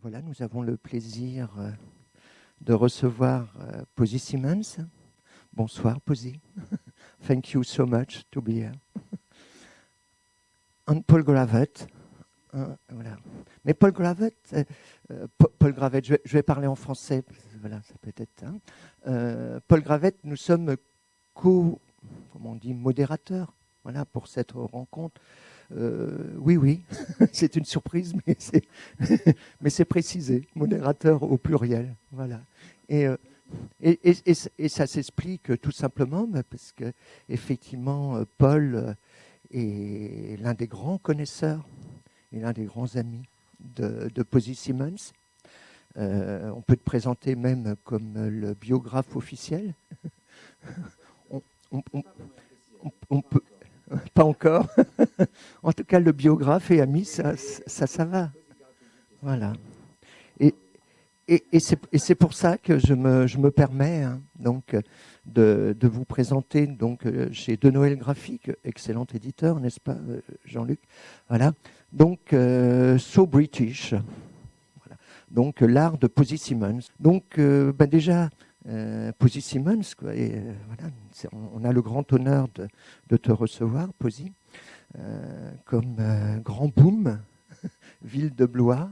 Voilà, nous avons le plaisir de recevoir Posy Simmonds. Bonsoir, Posy. Thank you so much to be here. And Paul Gravett. Voilà. Mais Paul Gravett, Paul Gravett, je vais parler en français. Voilà, ça peut être. Paul Gravett, nous sommes comment on dit, modérateurs. Voilà, pour cette rencontre. Oui, c'est une surprise, mais c'est précisé, modérateur au pluriel, voilà. Et ça s'explique tout simplement parce que effectivement, Paul est l'un des grands connaisseurs et l'un des grands amis de Posy Simmonds. On peut te présenter même comme le biographe officiel. On peut. Pas encore. En tout cas, le biographe et ami, ça va. Voilà. Et c'est pour ça que je me permets donc de vous présenter donc chez De Noël Graphique, excellent éditeur, n'est-ce pas, Jean-Luc? Voilà. Donc So British. Voilà. Donc l'art de Posy Simmonds. Donc déjà. Posy Simmonds, quoi, et voilà, on a le grand honneur de te recevoir, Posy, comme Grand Boom, ville de Blois,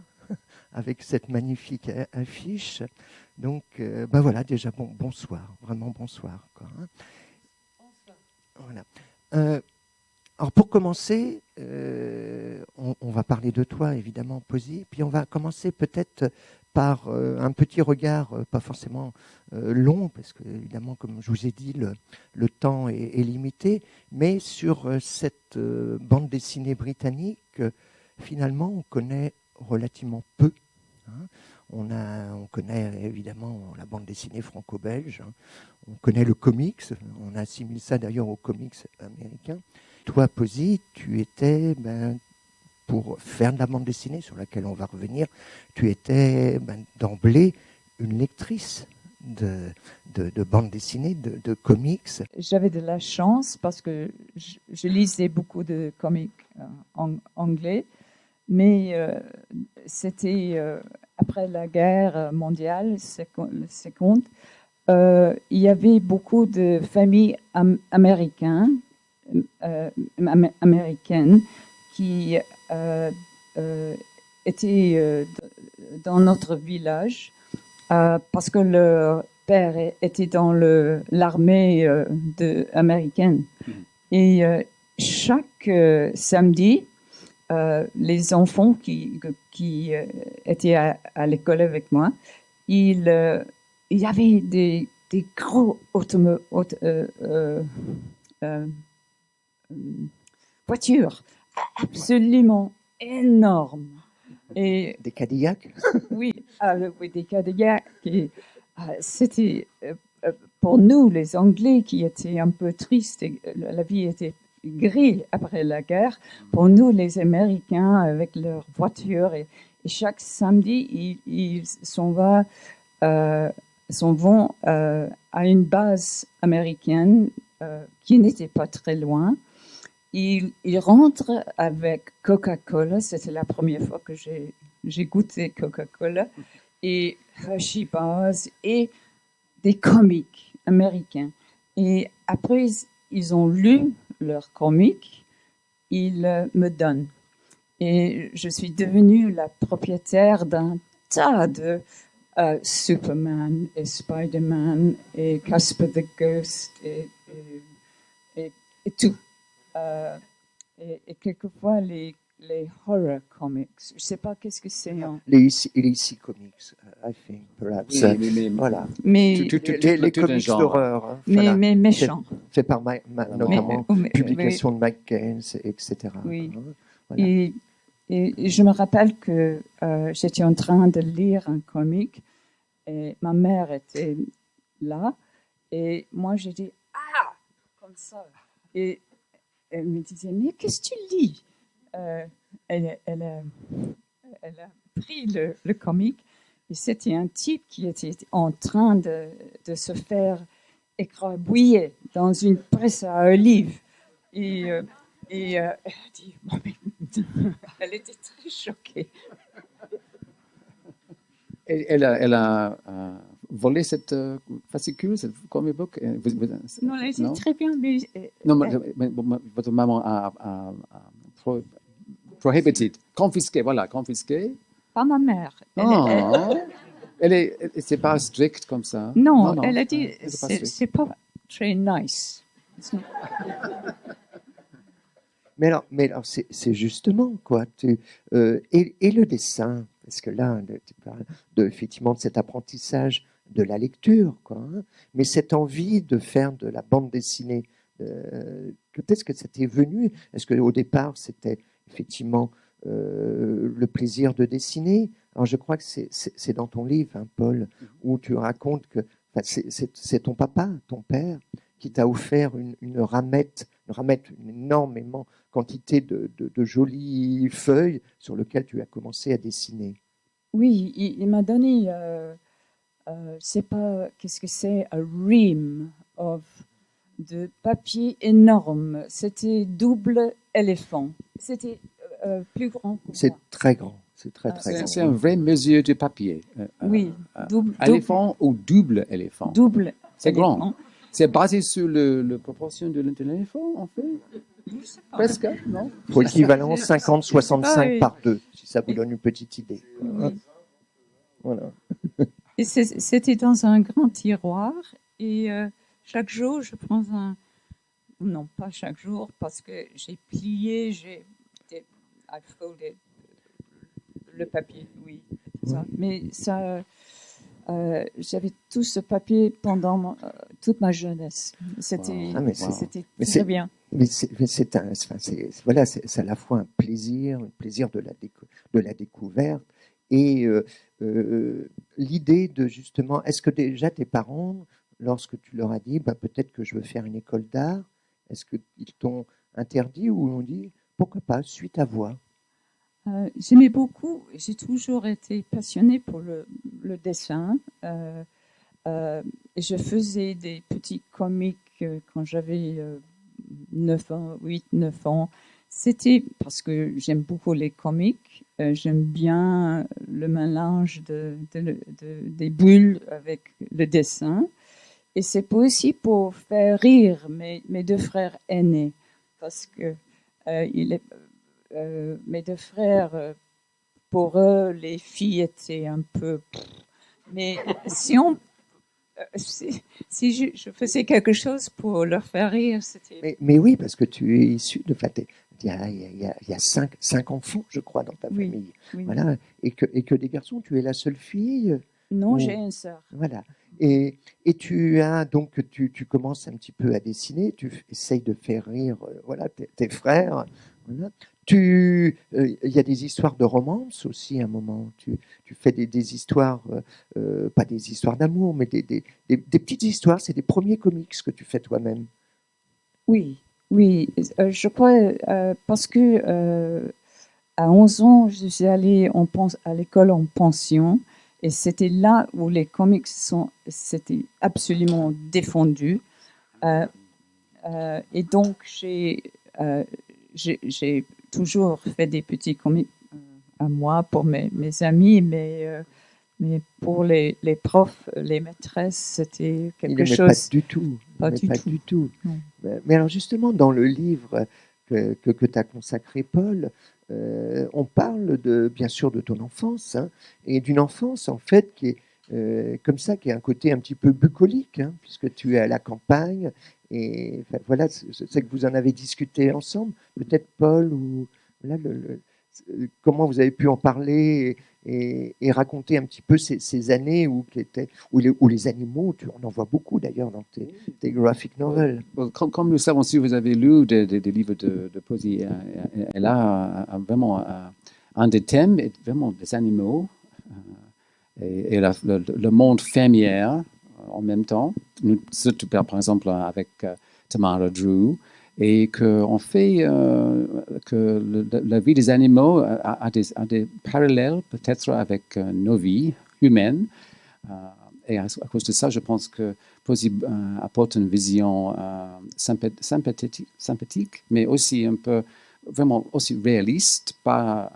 avec cette magnifique affiche. Donc, voilà, déjà, bonsoir, vraiment bonsoir. Quoi, hein. Bonsoir. Voilà. Alors, pour commencer, on va parler de toi, évidemment, Posy, puis on va commencer peut-être par un petit regard, pas forcément long, parce que, évidemment, comme je vous ai dit, le temps est limité, mais sur cette bande dessinée britannique, finalement, on connaît relativement peu. Hein. On connaît évidemment la bande dessinée franco-belge, hein. On connaît le comics, on assimile ça d'ailleurs aux comics américains. Toi, Posy, tu étais... pour faire de la bande dessinée, sur laquelle on va revenir, tu étais d'emblée une lectrice de bande dessinée, de comics. J'avais de la chance parce que je lisais beaucoup de comics en anglais, mais c'était après la guerre mondiale seconde, il y avait beaucoup de familles américaines qui étaient dans notre village parce que leur père était dans l'armée américaine. Et chaque samedi, les enfants qui étaient à l'école avec moi, il y avait des gros voitures absolument énormes. Et des Cadillacs. Oui, des Cadillacs. C'était pour nous, les Anglais, qui étaient un peu tristes, la vie était grise après la guerre. Pour nous, les Américains, avec leurs voitures, et chaque samedi, ils s'en vont à une base américaine qui n'était pas très loin. Ils rentrent avec Coca-Cola. C'était la première fois que j'ai goûté Coca-Cola et Hershey Bars et des comics américains. Et après, ils ont lu leurs comics, ils me donnent. Et je suis devenue la propriétaire d'un tas de Superman et Spider-Man et Casper the Ghost et tout. Et quelquefois les horror comics. Je ne sais pas qu'est-ce que c'est. Les EC Comics, I think, perhaps. Oui, voilà. Mais les comics d'horreur. Hein, mais méchants. Fait par notamment publication de Mike Gaines, etc. Oui. Voilà. Et je me rappelle que j'étais en train de lire un comic et ma mère était là et moi j'ai dit « Ah !» comme ça. Et elle me disait « Mais qu'est-ce que tu lis ?» elle a pris le comic et c'était un type qui était en train de se faire écrabouiller dans une presse à olives. Et elle a dit, bon, mais elle était très choquée. Elle a volé cette fascicule, cette comic book. Non, elle était très bien, mais Non, votre maman a prohibited, confisqué, voilà, confisqué. pas ma mère. C'est pas strict comme ça. Non, elle a dit, strict. c'est pas très nice. Mais alors c'est justement quoi. Et le dessin, parce que là, tu parles effectivement de cet apprentissage de la lecture, quoi. Hein, mais cette envie de faire de la bande dessinée, peut-être que ça t'est venu. Est-ce qu'au départ, c'était effectivement le plaisir de dessiner? Alors je crois que c'est dans ton livre, hein, Paul, où tu racontes que c'est ton papa, ton père, qui t'a offert une ramette, une énormément quantité de jolies feuilles sur lesquelles tu as commencé à dessiner. Oui, il m'a donné, c'est pas, qu'est-ce que c'est, a ream de papier énorme. C'était double éléphant. C'était plus grand que C'est moi. très grand. C'est très grand. C'est une vraie mesure de papier. Oui, éléphant ou double éléphant. Double. C'est éléphant. grand. C'est basé sur la proportion de l'éléphant, en fait. Presque, non? Pour l'équivalent 50-65 oui. par 2, si ça vous donne une petite idée. Oui. Voilà. Et c'était dans un grand tiroir et chaque jour je prends non pas chaque jour parce que j'ai plié, I folded le papier, oui, ça. Mais ça, j'avais tout ce papier pendant toute ma jeunesse. C'était très bien. Mais c'est à la fois un plaisir de la découverte et l'idée de justement, est-ce que déjà tes parents, lorsque tu leur as dit, peut-être que je veux faire une école d'art, est-ce qu'ils t'ont interdit ou ont dit, pourquoi pas, suis ta voie? J'aimais beaucoup, j'ai toujours été passionnée pour le dessin. Je faisais des petits comics quand j'avais 9 ans, 8, 9 ans. C'était parce que j'aime beaucoup les comics, j'aime bien le mélange des bulles avec le dessin. Et c'est aussi pour faire rire mes deux frères aînés, parce que mes deux frères, pour eux, les filles étaient un peu... Mais si je faisais quelque chose pour leur faire rire, c'était... Mais oui, parce que tu es issu de... Il y a cinq enfants, je crois, dans ta famille. Oui. Voilà. Et que des garçons, tu es la seule fille? Non, j'ai une sœur. Voilà. Et tu as donc tu commences un petit peu à dessiner, tu essayes de faire rire tes frères. Voilà. Il y a des histoires de romance aussi à un moment. Tu fais des histoires, pas des histoires d'amour, mais des petites histoires. C'est des premiers comics que tu fais toi-même. Oui. Je crois parce que à 11 ans, je suis allée à l'école en pension. Et c'était là où les comics c'était absolument défendu. Et donc, j'ai toujours fait des petits comics à moi pour mes amis, mais pour les profs, les maîtresses, c'était quelque chose... Pas du tout. Pas du tout. Mais alors justement, dans le livre que tu as consacré, Paul, on parle bien sûr de ton enfance, hein, et d'une enfance en fait qui est comme ça, qui a un côté un petit peu bucolique, hein, puisque tu es à la campagne, et voilà, je sais que vous en avez discuté ensemble, peut-être Paul, ou là, comment vous avez pu en parler et raconter un petit peu ces années où les animaux, on en voit beaucoup d'ailleurs dans tes graphic novels. Comme nous savons, si vous avez lu des livres de poésie, elle a vraiment un des thèmes est vraiment des animaux et le monde fermier en même temps. Surtout par exemple avec Tamara Drew. et qu'on fait que la vie des animaux a des parallèles peut-être avec nos vies humaines. Et à cause de ça, je pense que Poésie apporte une vision sympathique, mais aussi un peu vraiment aussi réaliste, pas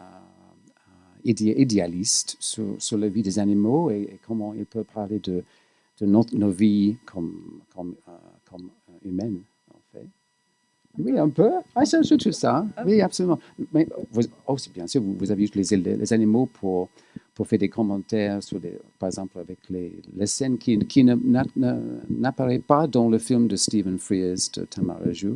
idéaliste sur la vie des animaux et comment il peut parler de nos vies comme humaines, en fait. Oui, un peu. Ah, c'est surtout ça. Oui, absolument. Mais aussi, bien sûr, vous avez utilisé les animaux pour faire des commentaires sur par exemple, avec les scènes qui n'apparaissent pas dans le film de Stephen Frears de Tamara Drew.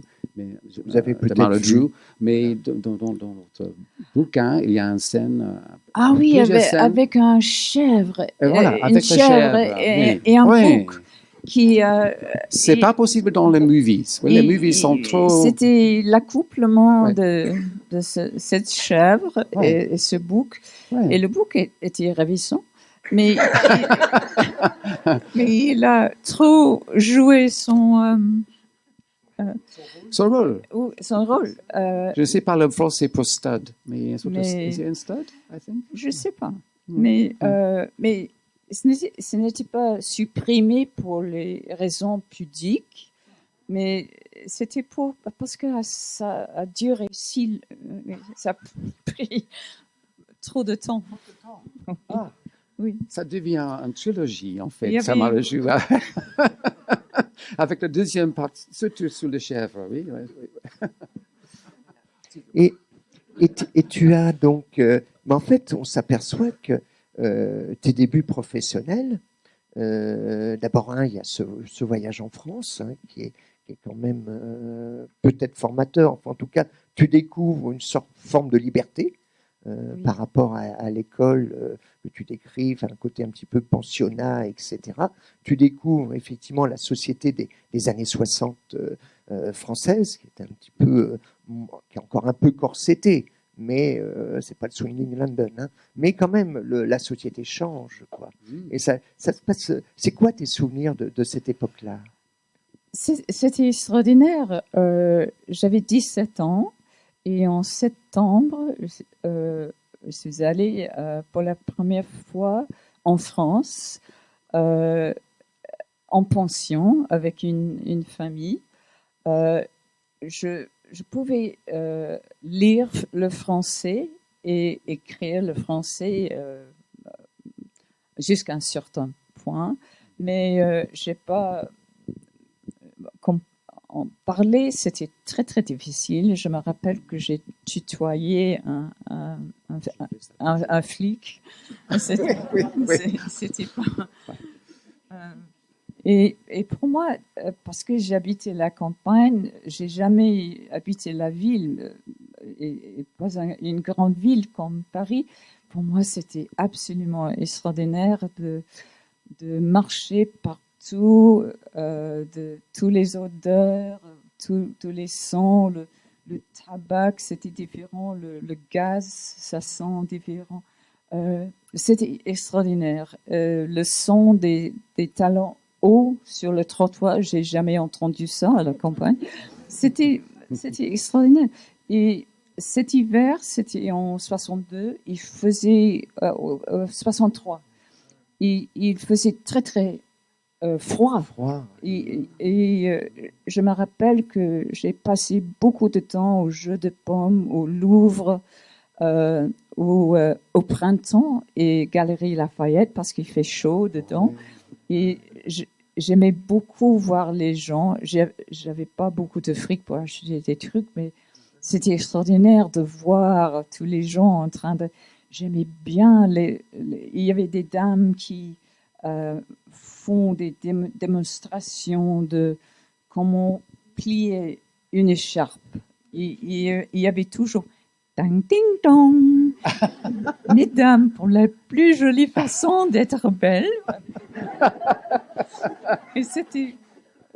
Vous avez peut-être Tamara vu. Drew, mais dans notre bouquin, il y a une scène. Ah oui, plusieurs scènes. avec un chèvre, Voilà, une avec la chèvre chèvre, et un oui. bouc qui. C'est pas possible dans les movies. Oui, les movies sont trop. C'était l'accouplement Ouais. de cette chèvre Ouais. et ce bouc. Ouais. Et le bouc était ravissant, mais mais il a trop joué son rôle. son rôle. Je ne sais pas le français pour stud, mais Mais- is it un stud, I think? Je sais pas. Mais ce n'était pas supprimé pour les raisons pudiques, mais c'était parce que ça a duré ça a pris trop de temps. Ah, Oui. ça devient une trilogie, en Il fait. y Ça avait- m'a joué. Avec la deuxième partie, surtout sur les chèvres, oui. Et tu as donc. Mais en fait, on s'aperçoit que tes débuts professionnels, d'abord, il y a ce voyage en France qui est quand même peut-être formateur. Enfin, en tout cas, tu découvres une forme de liberté Oui. par rapport à l'école que tu décris, enfin, un côté un petit peu pensionnat, etc. Tu découvres effectivement la société des années 60 française, qui est un petit peu, qui est encore un peu corsetée, mais c'est pas le Swinging London, hein. Mais quand même, la société change, quoi. Et ça se passe. C'est quoi tes souvenirs de cette époque-là? C'était extraordinaire. J'avais 17 ans et en septembre, je suis allée pour la première fois en France en pension avec une famille. Je pouvais lire le français et écrire le français jusqu'à un certain point, mais j'ai pas. En parler, c'était très très difficile. Je me rappelle que j'ai tutoyé un flic. C'était pas. Et pour moi, parce que j'habitais la campagne, j'ai jamais habité la ville et pas une grande ville comme Paris. Pour moi, c'était absolument extraordinaire de marcher partout, de tous les odeurs, tous les sons, le tabac, c'était différent, le gaz, ça sent différent. C'était extraordinaire. Le son des talons hauts sur le trottoir, j'ai jamais entendu ça à la campagne. C'était extraordinaire. Et cet hiver, c'était en 62, il faisait 63. Il faisait très très froid. Et je me rappelle que j'ai passé beaucoup de temps au Jeu de Paume, au Louvre, au printemps et Galerie Lafayette parce qu'il fait chaud dedans. Et j'aimais beaucoup voir les gens. J'avais pas beaucoup de fric pour acheter des trucs, mais c'était extraordinaire de voir tous les gens en train de. J'aimais bien il y avait des dames qui font des démonstrations de comment plier une écharpe. Il y avait toujours ding ding dong. Mesdames, pour la plus jolie façon d'être belle. Et c'était.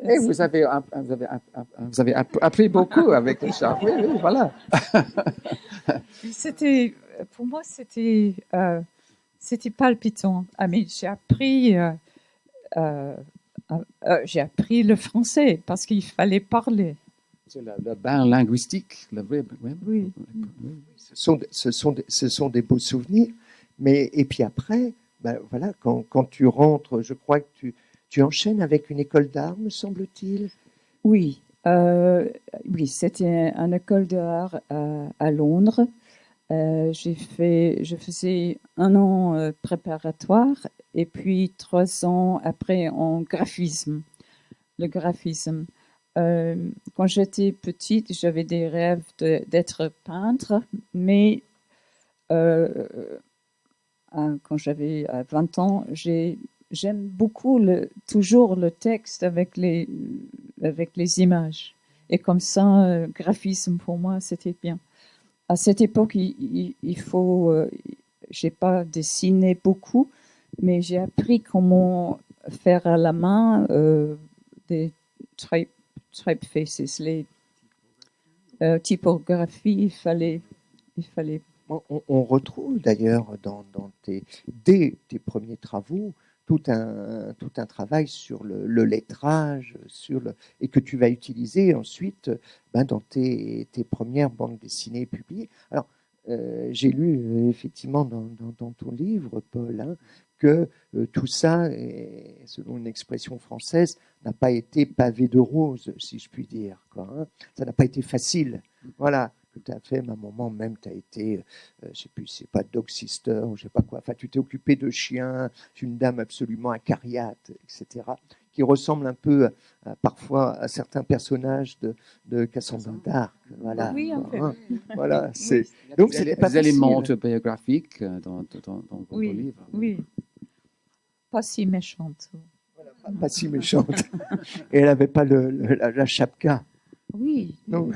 Et vous avez appris beaucoup avec les chats. Oui, voilà. Pour moi, c'était palpitant. Ah, mais j'ai appris le français parce qu'il fallait parler. C'est la barre linguistique, la vraie. Ouais. Oui. Ce sont des beaux souvenirs. Mais, et puis après, ben voilà, quand tu rentres, je crois que tu enchaînes avec une école d'art, me semble-t-il. Oui, oui, c'était une école d'art à Londres. Je faisais 1 an préparatoire et puis 3 ans après en graphisme. Le graphisme. Quand j'étais petite, j'avais des rêves d'être peintre, mais quand j'avais 20 ans, j'aime beaucoup toujours le texte avec les images. Et comme ça, graphisme pour moi, c'était bien. À cette époque, j'ai pas dessiné beaucoup, mais j'ai appris comment faire à la main des typefaces, les typographies. Il fallait. On retrouve d'ailleurs dès tes premiers travaux tout un travail sur le lettrage, et que tu vas utiliser ensuite dans tes premières bandes dessinées publiées. Alors, j'ai lu effectivement dans ton livre, Paul, hein, que tout ça, selon une expression française, n'a pas été pavé de roses, si je puis dire, quoi, hein. Ça n'a pas été facile. Voilà. Tout à fait, ma maman même, tu as été, je sais plus, c'est pas dog sister ou je sais pas quoi, enfin tu t'es occupée de chiens, une dame absolument acariate, etc., qui ressemble un peu parfois à certains personnages de Cassandre d'Arc. Voilà. Oui, un peu. Hein, voilà, c'est... Il y a Donc c'était pas des éléments facile. autobiographiques dans vos Oui, livres. oui. Pas si méchante. Pas si méchante. Et elle n'avait pas la chapka. Oui. Non.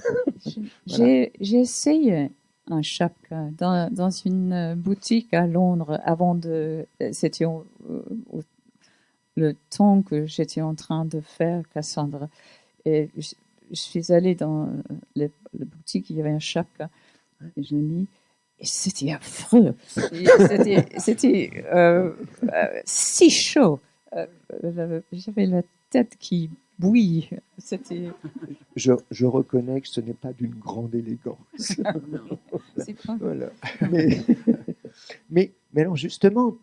J'ai essayé un chapka dans une boutique à Londres c'était le temps que j'étais en train de faire Cassandre. Et je suis allée dans la boutique, il y avait un chapka et je l'ai mis. Et c'était affreux. C'était si chaud. J'avais la tête qui bouillit. C'était. Je reconnais que ce n'est pas d'une grande élégance. C'est pas. Voilà. Mais alors justement,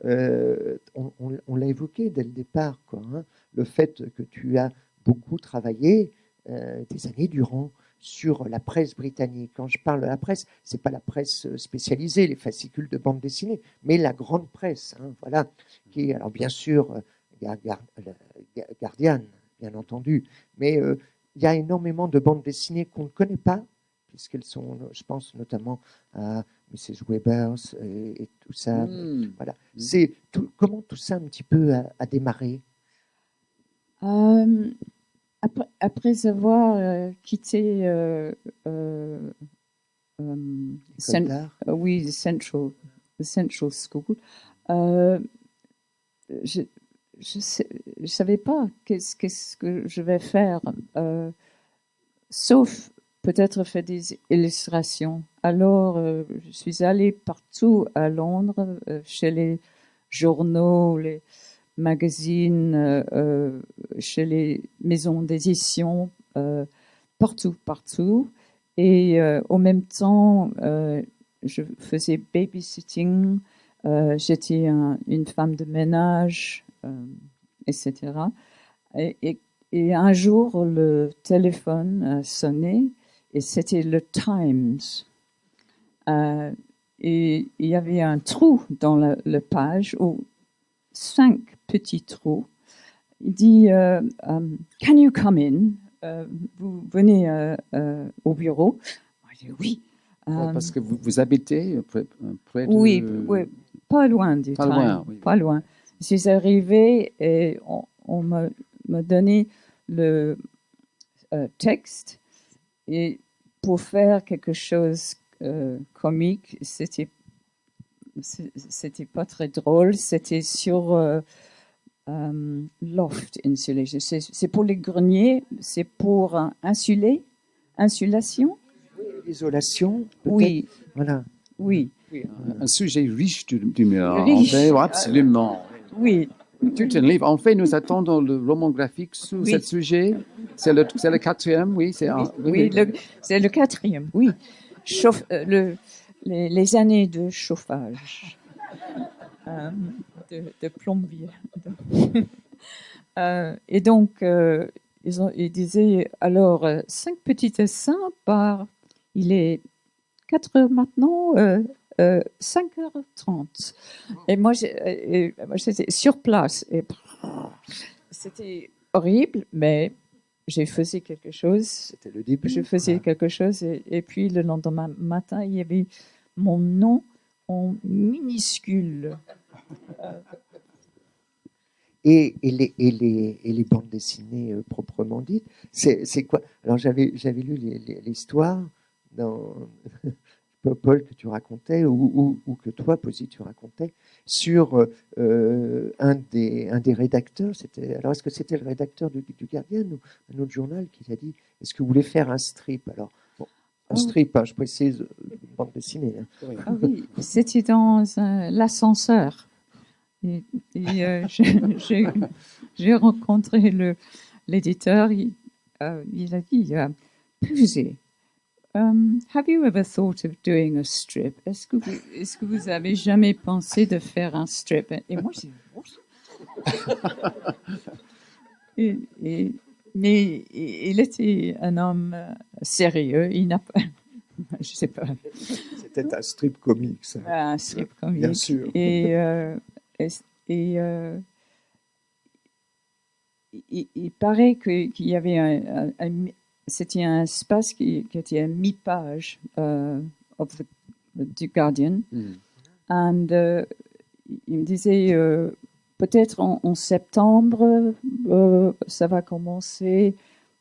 on l'a évoqué dès le départ, quoi, hein, le fait que tu as beaucoup travaillé des années durant sur la presse britannique. Quand je parle de la presse, c'est pas la presse spécialisée, les fascicules de bande dessinée, mais la grande presse, hein, voilà, qui est, alors bien sûr, Guardian, bien entendu, mais il y a énormément de bandes dessinées qu'on ne connaît pas, puisqu'elles sont, je pense notamment à Mrs. Webers et tout ça. Voilà. C'est comment tout ça un petit peu a démarré? Après avoir quitté oui, Central School, je savais pas qu'est-ce que je vais faire, sauf peut-être faire des illustrations. Alors, je suis allée partout à Londres, chez les journaux, les magazines, chez les maisons d'édition, partout. Et en même temps, je faisais babysitting, j'étais une femme de ménage, etc. Et un jour, le téléphone sonnait et c'était le Times. Et il y avait un trou dans la page, 5 petits trous. Il dit Can you come in? Vous venez au bureau? J'ai dit oui. Parce que vous habitez près de... Oui, pas loin du Pas Times. loin, oui. Pas loin. Je suis arrivée et on m'a donné le texte, et pour faire quelque chose comique, c'était pas très drôle. C'était sur loft insulation. C'est pour les greniers, c'est pour insulation. L'isolation, peut-être. Oui. Voilà. Oui. Un sujet riche d'humeur. Riche. Absolument. Oui. Tout un livre. En fait, nous attendons le roman graphique sur Oui. ce sujet. C'est le 4e, oui. Oui, c'est le 4e, oui. Les années de chauffage, de plombier. Et donc, ils disaient, alors, 5 petits dessins il est 4 heures maintenant, 5h30. Et moi, j'étais sur place. Et c'était horrible, mais j'ai faisais quelque chose. C'était le début. Je faisais quelque chose. Et puis, le lendemain matin, il y avait mon nom en minuscule. Et les bandes dessinées proprement dites, c'est quoi? Alors j'avais lu l'histoire dans Paul que tu racontais ou que toi Posy tu racontais sur un des rédacteurs. Alors est-ce que c'était le rédacteur du Guardian ou un autre journal qui t'a dit est-ce que vous voulez faire un strip? Alors bon, un strip, hein, je précise, bande dessinée. Hein. Ah oui, c'était dans l'ascenseur. Et j'ai rencontré l'éditeur. Il a dit, Posy, have you ever thought of doing a strip? Est-ce que vous avez jamais pensé de faire un strip? Et moi, j'ai dit, mais il était un homme sérieux. Il n'a pas, je sais pas. C'était un strip comique, ça. Un strip comique. Bien sûr. Et il paraît qu'il y avait c'était un espace qui était à mi-page du Guardian. Et il me disait, peut-être en septembre, ça va commencer.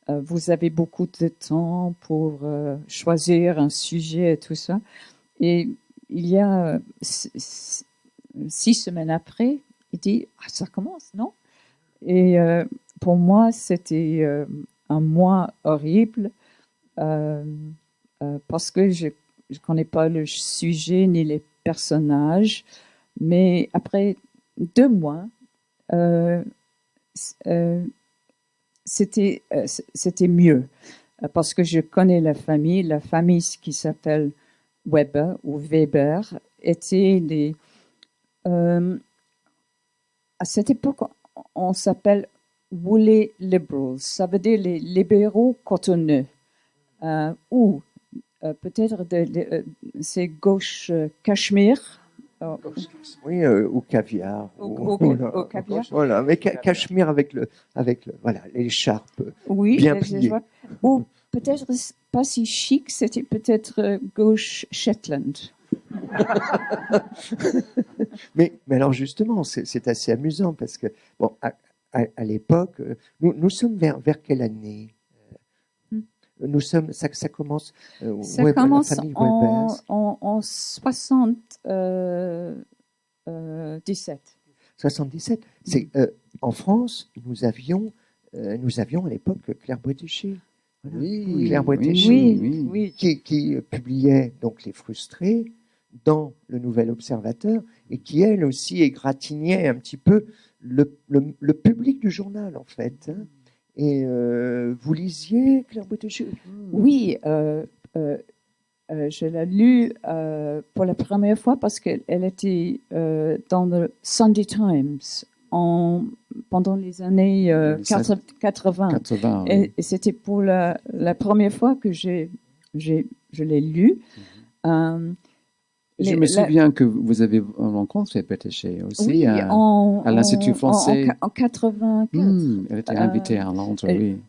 Vous avez beaucoup de temps pour choisir un sujet et tout ça. Et il y a 6 semaines après, il dit, ça commence, non? Et pour moi, c'était un mois horrible parce que je ne connais pas le sujet ni les personnages. Mais après 2 mois, c'était mieux parce que je connais la famille qui s'appelle Weber ou Weber était à cette époque on s'appelle woolly liberals, ça veut dire les libéraux cotonneux ou peut-être c'est gauche cachemire. Oui, ou caviar. Au caviar. Voilà, mais cachemire avec voilà, l'écharpe oui, bien pliée. Ou peut-être pas si chic, c'était peut-être gauche Shetland. mais alors justement, c'est assez amusant parce que, bon, à l'époque, nous sommes vers quelle année? Nous sommes, ça commence. Ça commence en 77. 77. C'est en France, nous avions à l'époque Claire Bretéché. Voilà. Oui, Claire Bretéché, oui. qui publiait donc Les Frustrés dans le Nouvel Observateur et qui elle aussi égratignait un petit peu le public du journal en fait. Hein. Et vous lisiez Claire Bretéché? Oui, je l'ai lu pour la première fois parce qu'elle était dans le Sunday Times pendant les années 80. Et c'était pour la première fois que je l'ai lu. Je me souviens que vous avez rencontré Bretéché aussi oui, à l'Institut français. En 84. Elle était invitée à Londres, oui.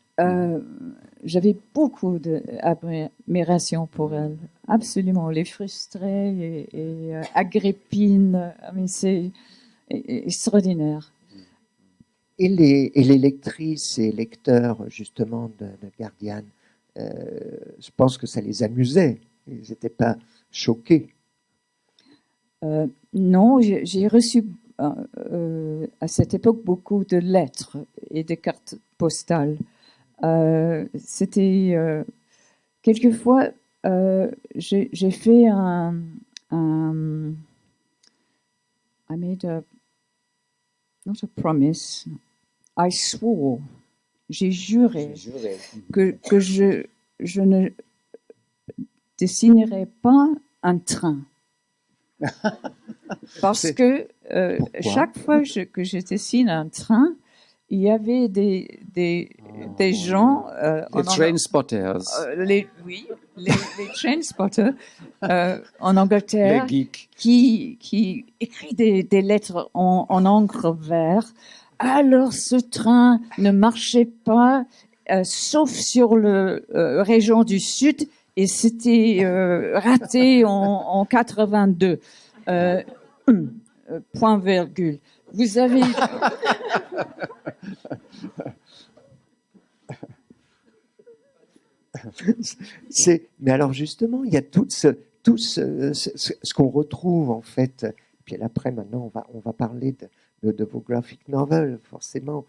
J'avais beaucoup d'admiration pour elle. Absolument. Les Frustrés et Agrippine. Mais c'est extraordinaire. Et les lectrices et lecteurs, justement, de Guardian, je pense que ça les amusait. Ils n'étaient pas choqués. Non, j'ai reçu à cette époque beaucoup de lettres et de cartes postales. C'était quelquefois j'ai fait not a promise. I swore. J'ai juré que je ne dessinerai pas un train. Parce que chaque fois que je dessine un train, il y avait des gens... Les train spotters. Oui, les train spotters en Angleterre Les geeks. qui écrit des lettres en encre vert. Alors ce train ne marchait pas, sauf sur le région du Sud, et c'était raté en 82. Point virgule. Vous avez... Mais alors justement, il y a tout ce qu'on retrouve en fait. Puis après, maintenant, on va parler de vos graphic novels, forcément.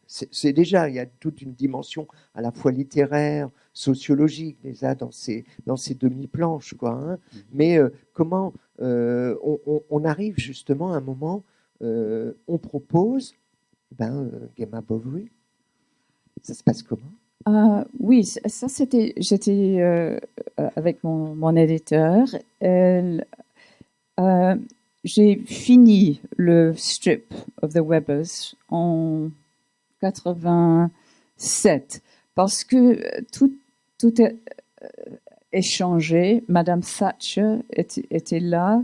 C'est déjà, il y a toute une dimension à la fois littéraire, sociologique, déjà dans ces demi-planches, quoi. Hein. Mais comment on arrive justement à un moment, on propose, Gemma Bovary. Ça se passe comment? Oui, ça c'était. J'étais avec mon éditeur. J'ai fini le strip of the Webbers en 87 parce que tout est changé. Madame Thatcher était là.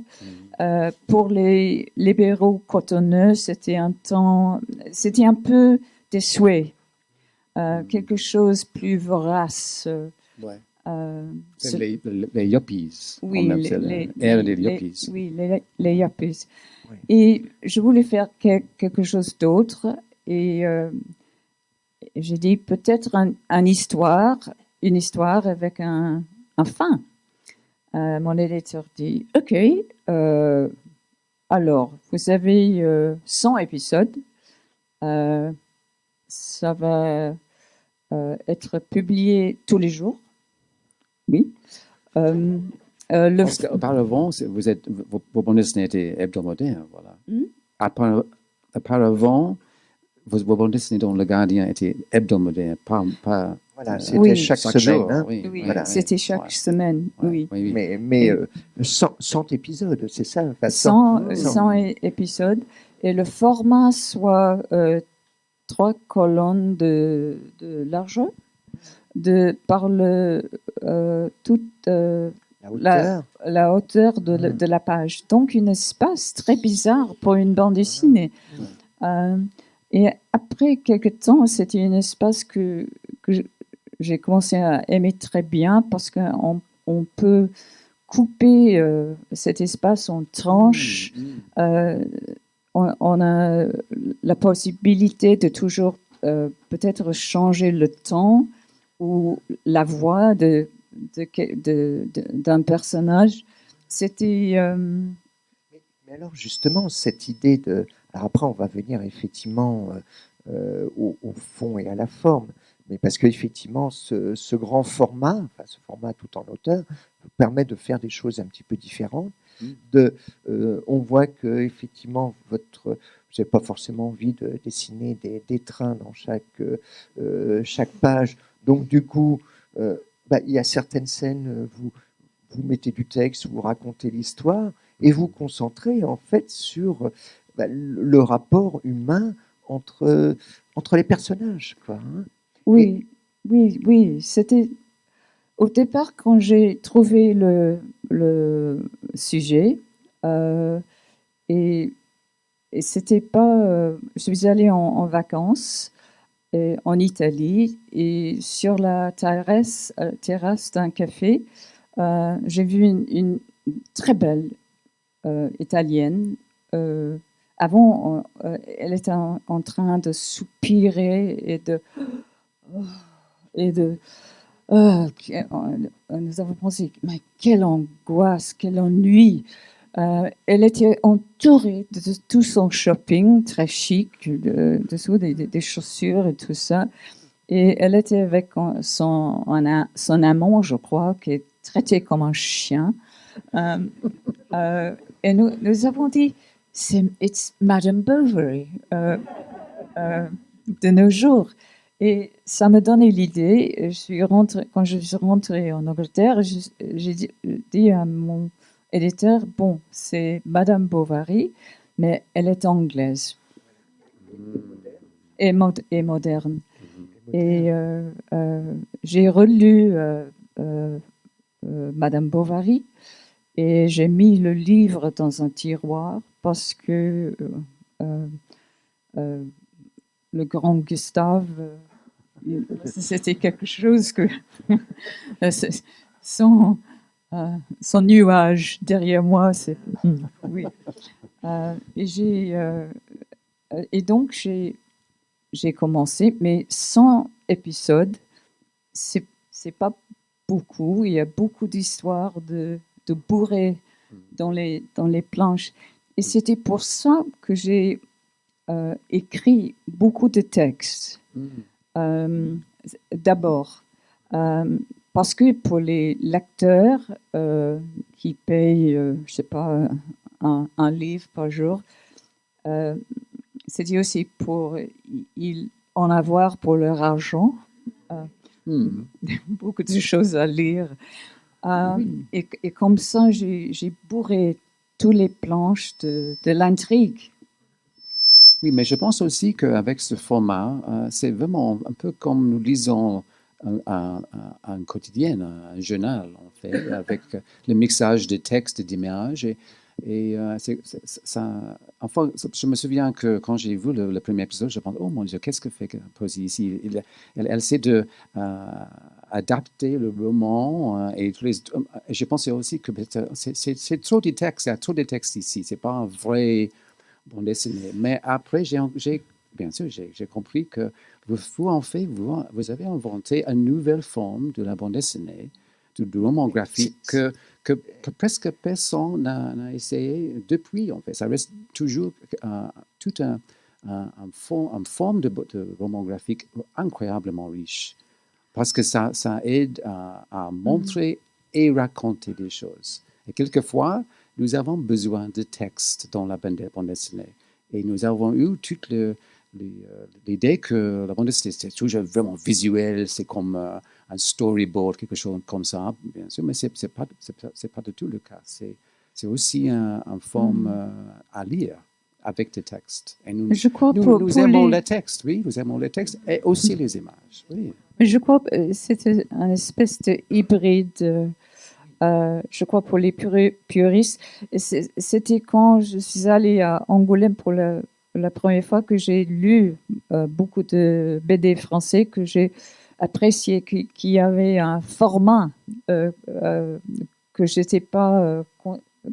Pour les libéraux cotonneux, c'était un peu désuet. Quelque chose plus vorace. Ouais. C'est les yuppies. Oui, les yuppies. Oui, les yuppies. Oui. Et je voulais faire quelque chose d'autre. Et j'ai dit peut-être une histoire avec un fin. Mon éditeur dit OK. Alors, vous avez 100 épisodes. Ça va être publié tous les jours. Oui. Parce qu'auparavant, vos bandes dessinées étaient hebdomadaires, voilà. Auparavant, vos bandes dessinées dans Le Gardien étaient hebdomadaires, pas voilà, c'était oui. chaque semaine. Jour, hein. Oui, voilà. c'était chaque semaine, oui. Mais 100 épisodes, c'est ça? Enfin, 100 épisodes. Et le format soit 3 colonnes de largeur par toute la hauteur de la page. Donc, un espace très bizarre pour une bande dessinée. Et après quelques temps, c'était un espace que j'ai commencé à aimer très bien parce qu'on peut couper cet espace en tranches. On a la possibilité de toujours peut-être changer le temps ou la voix d'un personnage. C'était... Mais alors justement, cette idée de... Alors après, on va venir effectivement au fond et à la forme, mais parce qu'effectivement, ce grand format, enfin, ce format tout en hauteur, permet de faire des choses un petit peu différentes. On voit que effectivement, vous n'avez pas forcément envie de dessiner des trains dans chaque page. Donc du coup, il y a certaines scènes, vous mettez du texte, vous racontez l'histoire, et vous concentrez en fait sur le rapport humain entre les personnages, quoi. Hein. Oui. C'était au départ quand j'ai trouvé le sujet et c'était pas. Je suis allée en vacances en Italie et sur la terrasse d'un café, j'ai vu une très belle italienne. Avant, elle était en train de soupirer et nous avons pensé, mais quelle angoisse, quel ennui. Elle était entourée de tout son shopping très chic, dessous des chaussures et tout ça. Et elle était avec son amant, je crois, qui est traité comme un chien. Et nous avons dit, it's Madame Bovary de nos jours. Et ça me donnait l'idée. Quand je suis rentrée en Angleterre, j'ai dit à mon éditeur, bon, c'est Madame Bovary, mais elle est anglaise et moderne. Et j'ai relu Madame Bovary et j'ai mis le livre dans un tiroir parce que le grand Gustave, c'était quelque chose que son nuage derrière moi, c'est oui. Et donc j'ai commencé, mais 100 épisodes, c'est pas beaucoup. Il y a beaucoup d'histoires de bourrées dans les planches. Et c'était pour ça que j'ai écrit beaucoup de textes. D'abord, parce que pour les lecteurs qui payent, je sais pas, un livre par jour, c'était aussi pour en avoir pour leur argent. Beaucoup de choses à lire. Et comme ça, j'ai bourré toutes les planches de l'intrigue. Oui, mais je pense aussi qu'avec ce format, c'est vraiment un peu comme nous lisons un quotidien, un journal, en fait, avec le mixage de textes et d'images. Et ça, enfin, je me souviens que quand j'ai vu le premier épisode, je pense, oh mon Dieu, qu'est-ce que fait Posey ici? Elle essaie de adapter le roman et je pensais aussi que c'est trop de textes, il y a trop de textes ici, c'est pas un vrai bande dessinée. Mais après, bien sûr, j'ai compris que vous avez inventé une nouvelle forme de la bande dessinée, du roman graphique que presque personne n'a essayé depuis. En fait, ça reste toujours toute une forme de roman graphique incroyablement riche, parce que ça aide à montrer et raconter des choses. Et quelquefois, nous avons besoin de textes dans la bande dessinée. Et nous avons eu toute l'idée que la bande dessinée, c'est toujours vraiment visuel, c'est comme un storyboard, quelque chose comme ça, bien sûr, mais ce n'est pas du tout le cas. C'est aussi une forme à lire avec des textes. Et nous aimons les textes, oui, nous aimons les textes et aussi les images. Oui. Je crois que c'était une espèce de hybride. Je crois pour les puristes, c'était quand je suis allée à Angoulême pour la première fois que j'ai lu beaucoup de BD français que j'ai apprécié, qu'il y avait un format que je n'étais pas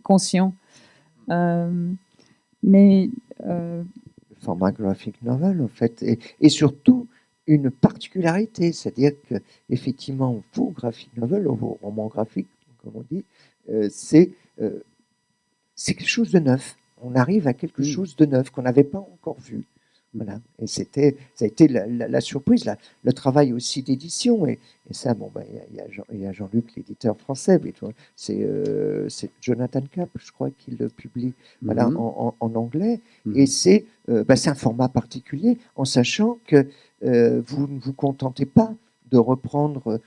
conscient. Mais le format graphic novel, en fait, et surtout une particularité, c'est-à-dire que effectivement, vos graphic novels, vos romans graphiques, comme on dit, c'est quelque chose de neuf. On arrive à quelque chose de neuf qu'on n'avait pas encore vu. Voilà. Et ça a été la surprise, le travail aussi d'édition. Et ça, bon, il y a Jean-Luc, l'éditeur français, c'est Jonathan Cap, je crois, qui le publie en anglais. Et c'est un format particulier, en sachant que vous ne vous contentez pas de reprendre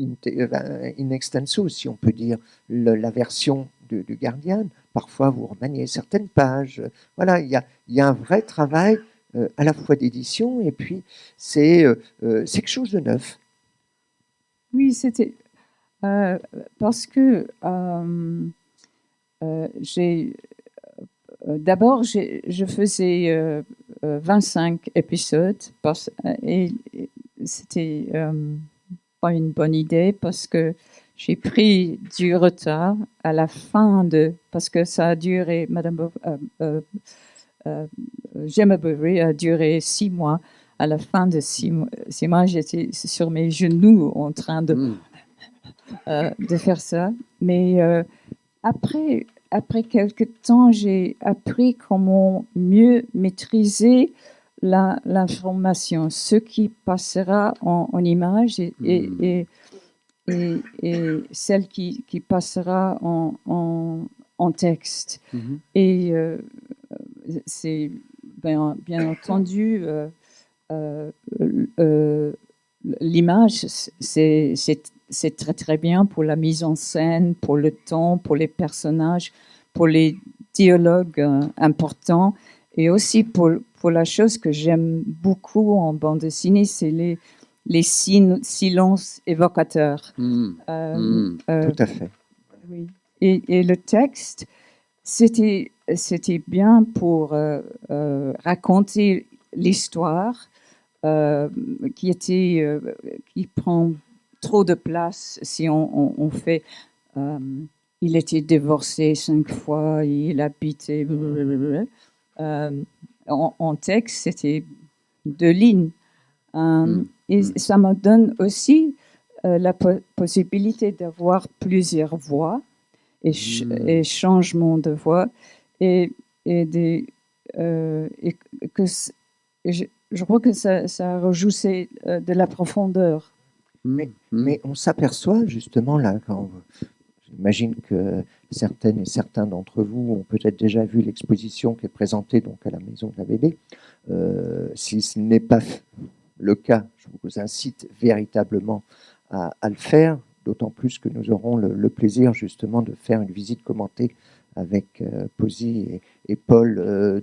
in extenso, si on peut dire, la version du Guardian. Parfois, vous remaniez certaines pages. Voilà, il y a un vrai travail à la fois d'édition et puis c'est quelque chose de neuf. Oui, c'était parce que d'abord, je faisais 25 épisodes et c'était pas une bonne idée parce que j'ai pris du retard à la fin parce que ça a duré, Gemma Bovary a duré 6 mois. À la fin de 6 mois, j'étais sur mes genoux en train de faire ça. Mais après quelques temps, j'ai appris comment mieux maîtriser l'information, ce qui passera en image et celle qui passera en en texte. Mhm. Et c'est bien entendu, l'image, c'est très très bien pour la mise en scène, pour le temps, pour les personnages, pour les dialogues importants, et aussi pour la chose que j'aime beaucoup en bande dessinée, c'est les silences évocateurs. Mhm. Tout à fait. Oui. Et le texte, c'était bien pour raconter l'histoire qui prend trop de place si on fait. Il était divorcé 5 fois, il habitait. En texte, c'était 2 lignes. Et ça me donne aussi la possibilité d'avoir plusieurs voix et changement de voix et que je crois que ça rajoutait de la profondeur. Mais on s'aperçoit justement là, j'imagine que certaines et certains d'entre vous ont peut-être déjà vu l'exposition qui est présentée donc à la Maison de la BD. Si ce n'est pas le cas, je vous incite véritablement à le faire, d'autant plus que nous aurons le plaisir justement de faire une visite commentée avec Posy et Paul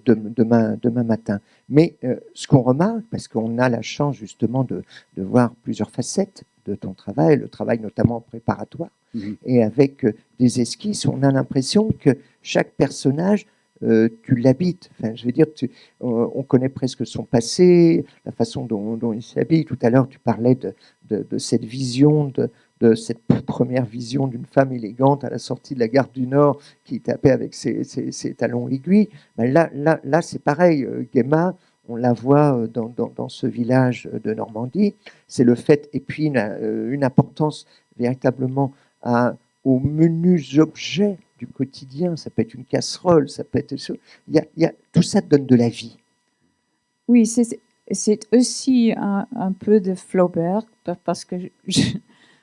demain matin. Mais ce qu'on remarque, parce qu'on a la chance justement de voir plusieurs facettes de ton travail, le travail notamment préparatoire, et avec des esquisses, on a l'impression que chaque personnage, tu l'habites. Enfin, je veux dire, on connaît presque son passé, la façon dont il s'habille. Tout à l'heure, tu parlais de cette vision, de cette première vision d'une femme élégante à la sortie de la gare du Nord qui tapait avec ses talons aiguilles. Ben là c'est pareil. Gemma, on la voit dans ce village de Normandie. C'est le fait, et puis une importance véritablement aux menus objets du quotidien. Ça peut être une casserole, ça peut être... tout ça donne de la vie. Oui, c'est aussi un peu de Flaubert, parce que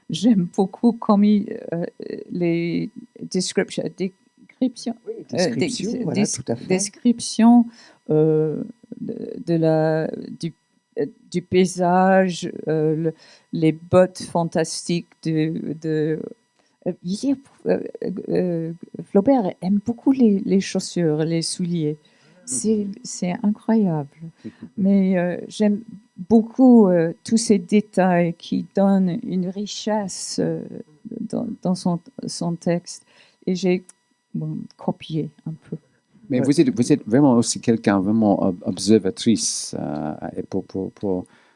j'aime beaucoup comme les descriptions, voilà, tout à fait. descriptions du paysage, les bottes fantastiques Flaubert aime beaucoup les chaussures, les souliers. C'est incroyable. Mais j'aime beaucoup tous ces détails qui donnent une richesse dans son texte. Et j'ai copié un peu. Mais vous êtes vraiment aussi quelqu'un vraiment observatrice pour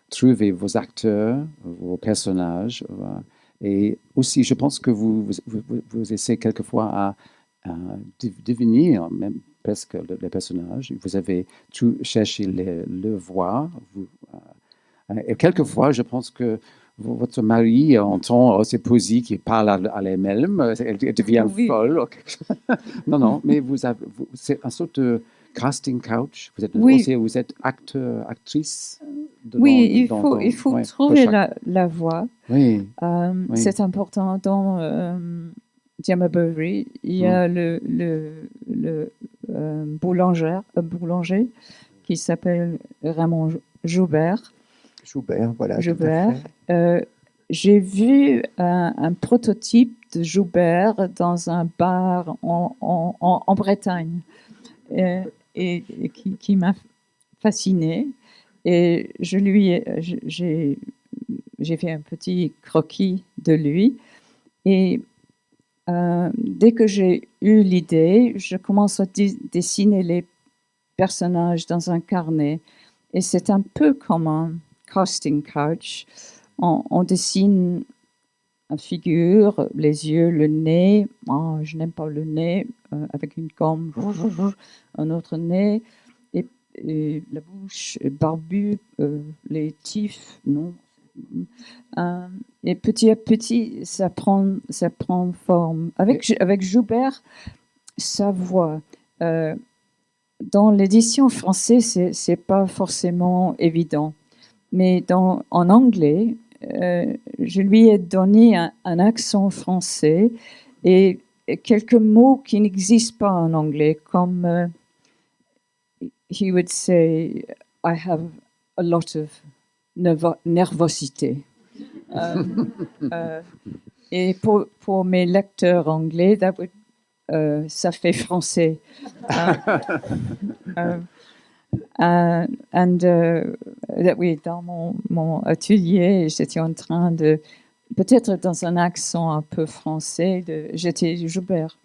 trouver vos acteurs, vos personnages. Et aussi, je pense que vous essayez quelquefois à devenir même presque les personnages. Vous avez tout cherché le voix. Et quelquefois, je pense que votre mari entend ces Posy qui parlent à elle-même, elle devient folle. Ou quelque chose. Non, mais c'est un sorte de casting couch. Vous êtes acteur, actrice. Il faut trouver la voix. Oui. C'est important. Dans Gemma Bovary, il y a le boulanger qui s'appelle Raymond Joubert. Voilà. Joubert. J'ai vu un prototype de Joubert dans un bar en Bretagne et qui m'a fascinée. Et j'ai fait un petit croquis de lui. Et dès que j'ai eu l'idée, je commence à dessiner les personnages dans un carnet. Et c'est un peu comme un casting couch. On dessine une figure, les yeux, le nez. Oh, je n'aime pas le nez, avec une gomme. Un autre nez. Et la bouche barbue, les tifs, non. Et petit à petit, ça prend forme. Avec Joubert, sa voix. Dans l'édition française, c'est pas forcément évident. Mais en anglais, je lui ai donné un accent français et quelques mots qui n'existent pas en anglais, comme he would say, I have a lot of nervosité. Et pour mes lecteurs anglais, ça fait français. Oui, dans mon atelier, j'étais en train de, peut-être dans un accent un peu français, j'étais Joubert.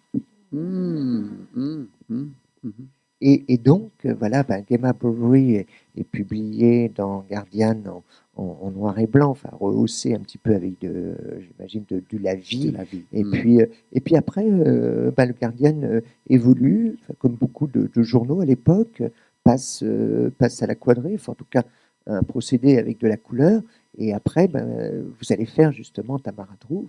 Et donc, voilà, Gemma Bovary est publié dans Guardian en noir et blanc, enfin rehaussé un petit peu avec, j'imagine, de la vie. De la vie. Et puis après, le Guardian évolue, comme beaucoup de journaux à l'époque, passe à la quadrille, enfin, en tout cas un procédé avec de la couleur. Et après, vous allez faire justement Tamara Drewe.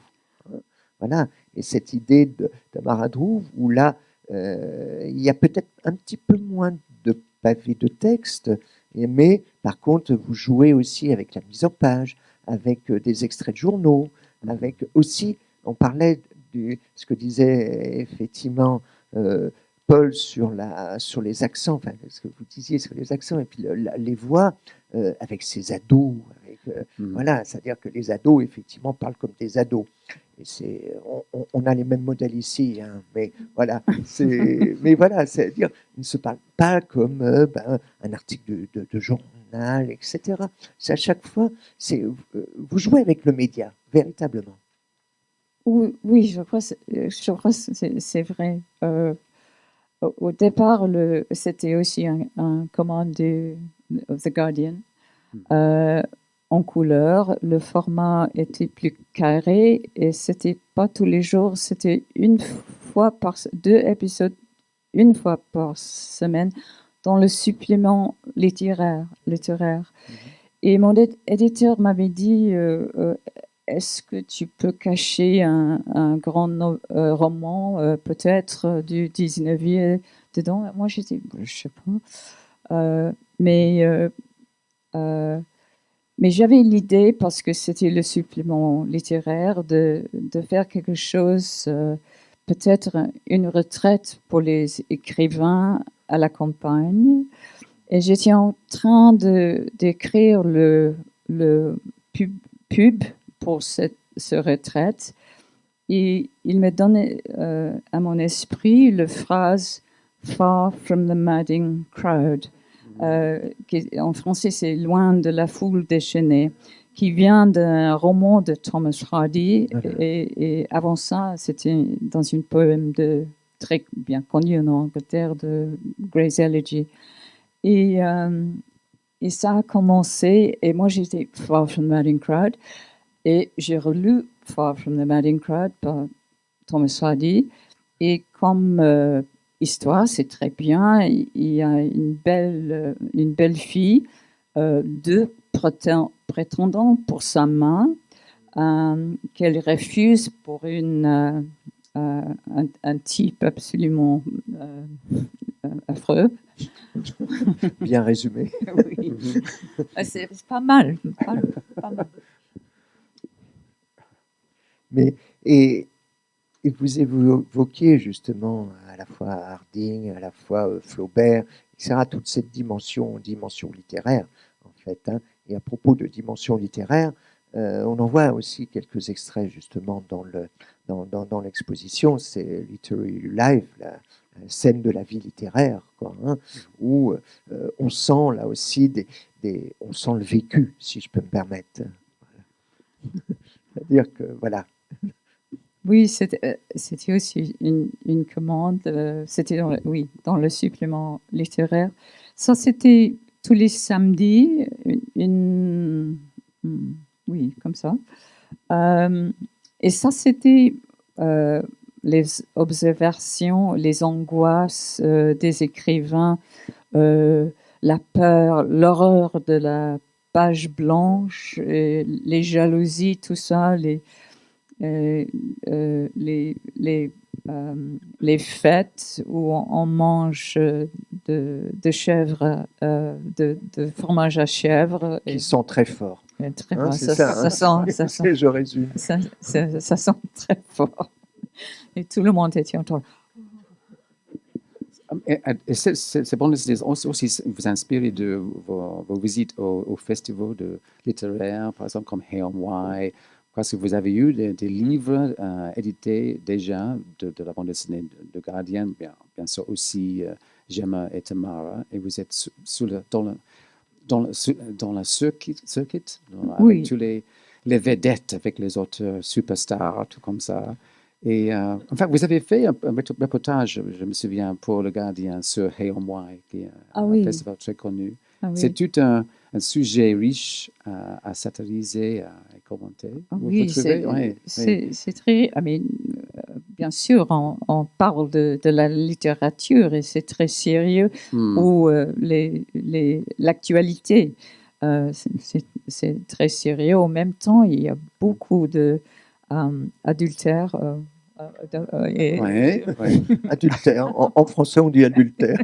Voilà. Et cette idée de Tamara Drewe, où là, il y a peut-être un petit peu moins de pavés de texte, mais par contre, vous jouez aussi avec la mise en page, avec des extraits de journaux, avec aussi, on parlait de ce que disait effectivement Paul sur les accents, enfin ce que vous disiez sur les accents, et puis les voix avec ces ados, voilà, c'est-à-dire que les ados effectivement parlent comme des ados. Et on a les mêmes modèles ici, hein, mais voilà, c'est-à-dire ils ne se parlent pas comme un article de journal, etc. C'est à chaque fois, vous jouez avec le média, véritablement. Oui, je crois que c'est vrai. Au départ, c'était aussi un commande de The Guardian. En couleur, le format était plus carré et c'était pas tous les jours, c'était deux épisodes, une fois par semaine dans le supplément littéraire. Et mon éditeur m'avait dit, est-ce que tu peux cacher un grand roman, peut-être du 19e dedans? Moi, j'ai dit, je sais pas. Mais j'avais l'idée, parce que c'était le supplément littéraire, de faire quelque chose, peut-être une retraite pour les écrivains à la campagne. Et j'étais en train d'écrire le pub pour ce retraite. Et il me donnait à mon esprit la phrase « Far from the madding crowd ». Qui, en français, c'est loin de la foule déchaînée, qui vient d'un roman de Thomas Hardy. Et avant ça, c'était dans une poème très bien connu en Angleterre de Gray's Elegy. Et ça a commencé, et moi j'étais Far from the Madding Crowd, et j'ai relu Far from the Madding Crowd par Thomas Hardy, et comme histoire, c'est très bien. Il y a une belle fille, deux prétendants pour sa main, qu'elle refuse pour un type absolument affreux. Bien résumé. Oui. C'est pas mal. Pas mal. Mais, et vous évoquiez justement à la fois Harding, à la fois Flaubert, etc., toute cette dimension littéraire, en fait. Hein. Et à propos de dimension littéraire, on en voit aussi quelques extraits justement dans l'exposition, c'est Literary Life, la scène de la vie littéraire, quoi, hein, où on sent là aussi on sent le vécu, si je peux me permettre. Voilà. C'est-à-dire que, voilà. Oui, c'était aussi une commande, c'était dans le supplément littéraire. Ça, c'était tous les samedis, oui, comme ça. Et ça, c'était les observations, les angoisses des écrivains, la peur, l'horreur de la page blanche, les jalousies, tout ça, les fêtes où on mange de chèvre, de fromage à chèvre. Qui sont très forts. Très fort. Ça sent, je résume. Ça sent très fort. Et tout le monde était en train. Et ces bandes dessinées aussi vous inspirent de vos visites au festival littéraires, par exemple comme Hay on Wye, parce que vous avez eu des livres édités déjà de la bande dessinée de Guardian, bien sûr aussi Gemma et Tamara, et vous êtes dans la circuit avec tous les vedettes, avec les auteurs superstars, tout comme ça. Et enfin, vous avez fait un reportage, je me souviens, pour Le Gardien sur Hay on Wye, qui est un festival très connu. C'est tout un sujet riche à satiriser, à commenter. Oui, c'est très. Bien sûr, on parle de la littérature et c'est très sérieux. Ou l'actualité, c'est très sérieux. En même temps, il y a beaucoup de adultère. Adultère. En français, on dit adultère.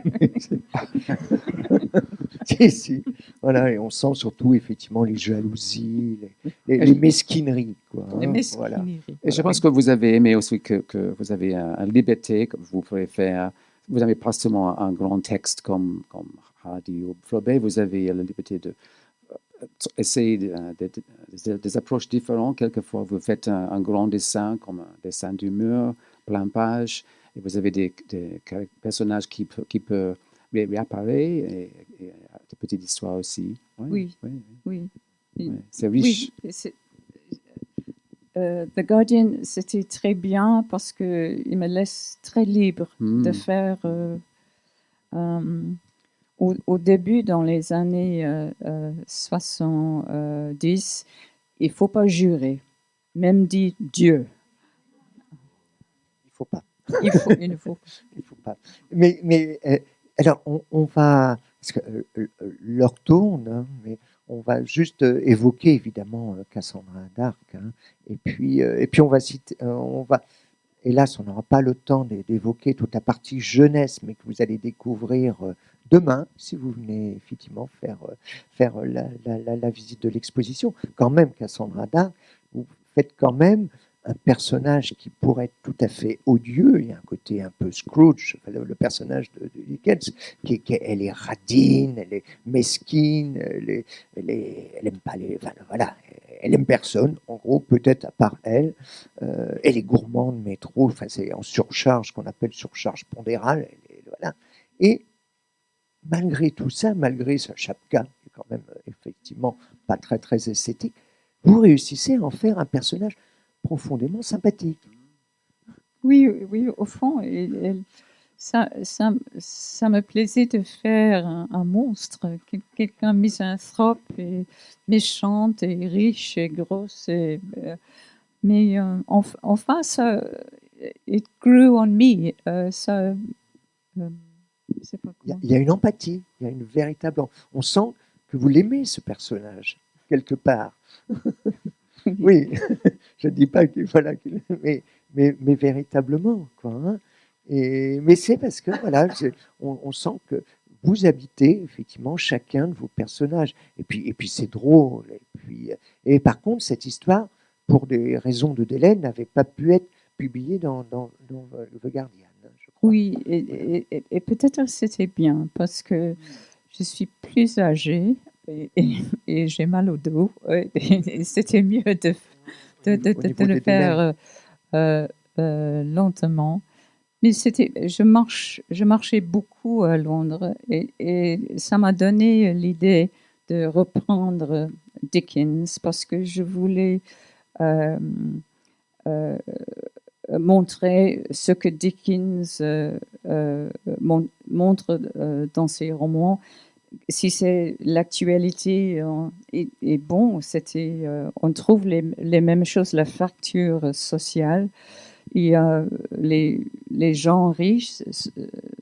Si. Voilà, et on sent surtout effectivement les jalousies, les mesquineries. Quoi, hein, les mesquineries. Voilà. Et je pense que vous avez aimé aussi que vous avez une liberté que vous pouvez faire. Vous n'avez pas seulement un grand texte comme Hardy ou Flaubert, vous avez la liberté de essayer des approches différentes. Quelquefois, vous faites un grand dessin, comme un dessin d'humeur, plein page, et vous avez des personnages qui peuvent réapparaître et des petites histoires aussi. Oui. C'est riche. Oui, The Guardian, c'était très bien parce qu'il me laisse très libre de faire. Au début, dans les années 70, il ne faut pas jurer, même dit Dieu. Il ne faut pas. Il ne faut pas. Mais alors, on va, parce que l'heure tourne, hein, mais on va juste évoquer évidemment Cassandra Dark, hein, et puis on va citer, hélas, on n'aura pas le temps d'évoquer toute la partie jeunesse, mais que vous allez découvrir demain, si vous venez effectivement faire la visite de l'exposition. Quand même, Cassandra Dark, vous faites quand même un personnage qui pourrait être tout à fait odieux. Il y a un côté un peu Scrooge, le personnage de Dickens, elle est radine, elle est mesquine, elle aime pas voilà, elle aime personne, en gros, peut-être à part elle. Elle est gourmande, mais trop, enfin, c'est en surcharge, qu'on appelle surcharge pondérale. Voilà. Et malgré tout ça, malgré sa chapka, qui est quand même effectivement pas très, très esthétique, vous réussissez à en faire un personnage profondément sympathique. Oui, au fond, ça me plaisait de faire un monstre, quelqu'un misanthrope et méchante et riche et grosse. Mais enfin, ça, it grew on me. Il y a une empathie, il y a une véritable. On sent que vous l'aimez, ce personnage, quelque part. Oui, je ne dis pas que voilà, mais véritablement, quoi. Hein. Mais c'est parce que voilà, on sent que vous habitez effectivement chacun de vos personnages. Et puis c'est drôle. Et par contre, cette histoire, pour des raisons de délai, n'avait pas pu être publiée dans The Guardian, je crois. Oui, et peut-être c'était bien parce que je suis plus âgée et j'ai mal au dos. Et c'était mieux de le faire lentement. Mais je marchais beaucoup à Londres et ça m'a donné l'idée de reprendre Dickens parce que je voulais montrer ce que Dickens montre dans ses romans. Si c'est l'actualité est bon, on trouve les mêmes choses, la fracture sociale. Les gens riches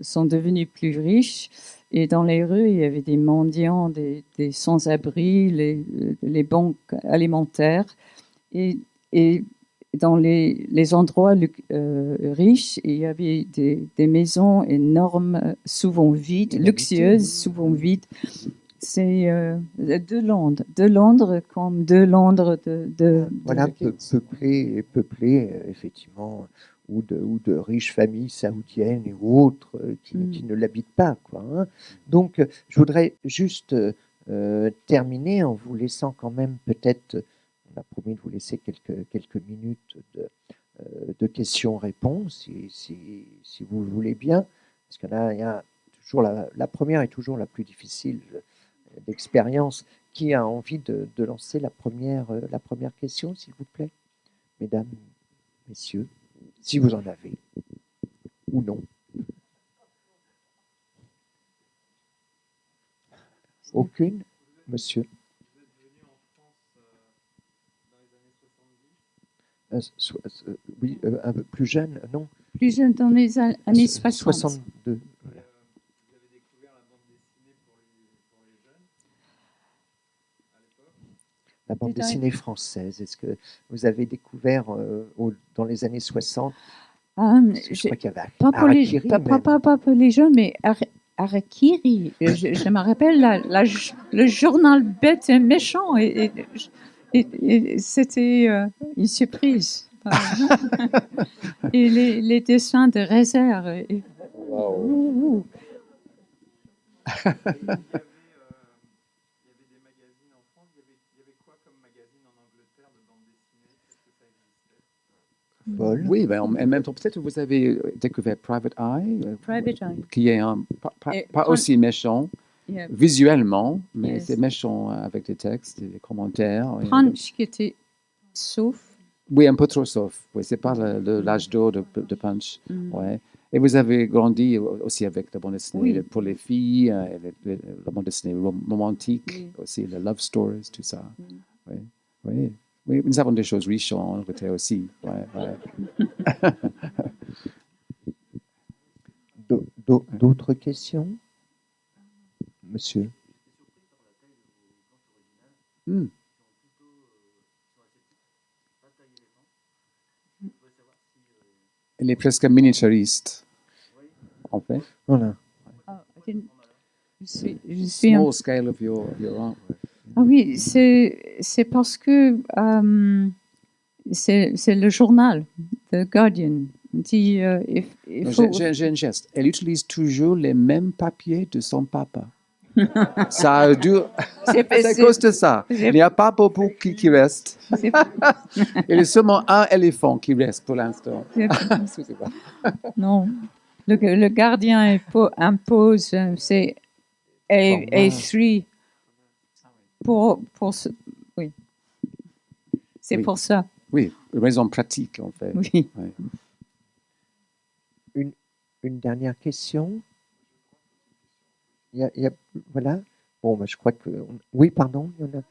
sont devenus plus riches et dans les rues, il y avait des mendiants, des sans-abri, les banques alimentaires et dans les endroits riches, il y avait des maisons énormes, souvent vides, luxueuses, souvent vides. C'est de Londres comme de Londres de voilà, peuplé, effectivement, ou de riches familles saoudiennes ou autres qui ne l'habitent pas, quoi, hein. Donc, je voudrais juste terminer en vous laissant quand même peut-être, on a promis de vous laisser quelques minutes de questions-réponses, si vous le voulez bien, parce que là, il y a toujours la première est toujours la plus difficile d'expérience. Qui a envie de lancer la première question, s'il vous plaît, mesdames, messieurs, si vous en avez, ou non? Aucune, monsieur? Oui, un peu plus jeune, non? Plus jeune dans les années 60. 62. Voilà. La bande dessinée française, est-ce que vous avez découvert dans les années 60? Je crois qu'il y avait pas pour les jeunes, mais Harakiri. Je me rappelle le journal bête et méchant, et c'était une surprise. Et les dessins de réserve. Wow. Paul? Oui, ben, en même temps, peut-être que vous avez découvert Private Eye, qui est pas aussi méchant visuellement, mais c'est méchant avec des textes, des commentaires. Punch qui était sauf. Oui, un peu trop sauf. Oui, c'est pas l'âge d'or de Punch. Ouais. Et vous avez grandi aussi avec la bande dessinée pour les filles, la bande dessinée romantique, aussi les love stories, tout ça. Oui, oui. Oui, nous avons des choses riches en Angleterre aussi. Ouais, ouais. D'autres questions, monsieur? Elle est presque miniaturiste, en fait. Voilà. Je suis Small scale of your artwork. Ah oui, c'est parce que c'est le journal, The Guardian. Dit, il faut... J'ai un geste. Elle utilise toujours les mêmes papiers de son papa. Ça dure. C'est à cause de ça. Il n'y a pas beaucoup qui restent. Il y a seulement un éléphant qui reste pour l'instant. Non. Le gardien impose, c'est A3 pour oui. C'est pour ça. Oui, raison pratique en fait. Oui. Ouais. Une dernière question? Voilà. Bon, je crois que... Oui, pardon, il y en a...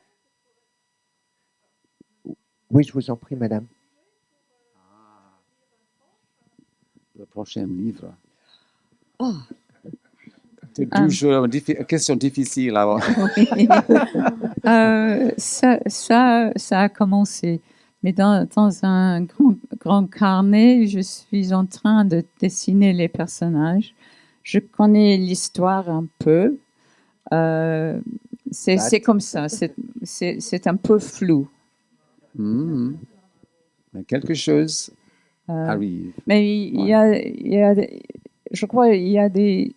Oui, je vous en prie, madame. Le prochain livre. Oh. C'est toujours une question difficile avant. Ça a commencé. Mais dans un grand carnet, je suis en train de dessiner les personnages. Je connais l'histoire un peu. C'est comme ça. C'est un peu flou. Mais quelque chose arrive. Mais il y a, je crois, il y a des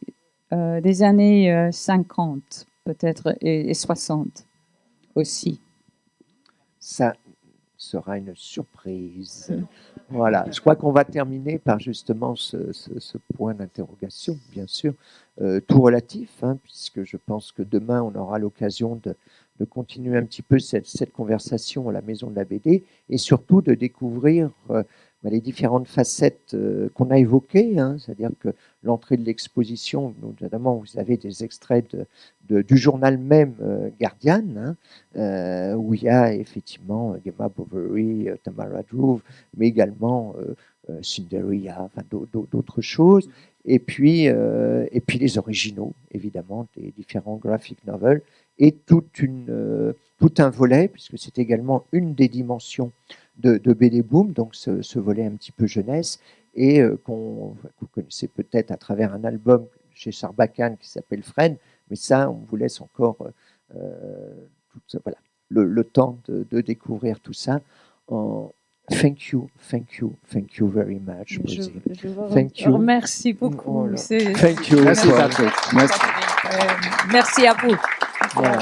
années 50 peut-être et 60 aussi. Ça sera une surprise. Voilà, je crois qu'on va terminer par justement ce point d'interrogation, bien sûr, tout relatif, hein, puisque je pense que demain, on aura l'occasion de continuer un petit peu cette conversation à la Maison de la BD et surtout de découvrir les différentes facettes qu'on a évoquées, hein, c'est-à-dire que l'entrée de l'exposition, notamment vous avez des extraits du journal même Guardian, hein, où il y a effectivement Gemma Bovary, Tamara Drew, mais également Cinderella, enfin, d'autres choses, et puis les originaux, évidemment, des différents graphic novels, et tout un volet, puisque c'est également une des dimensions de BD Boom, donc ce volet un petit peu jeunesse, et que vous connaissez peut-être à travers un album chez Sarbacane qui s'appelle Fred, mais ça, on vous laisse encore voilà, le temps de découvrir tout ça. Thank you very much, Brazil. Je vous Thank you. remercie beaucoup. Voilà. C'est- Thank you. Merci Paul. Patrick. Merci. Merci à vous. Voilà.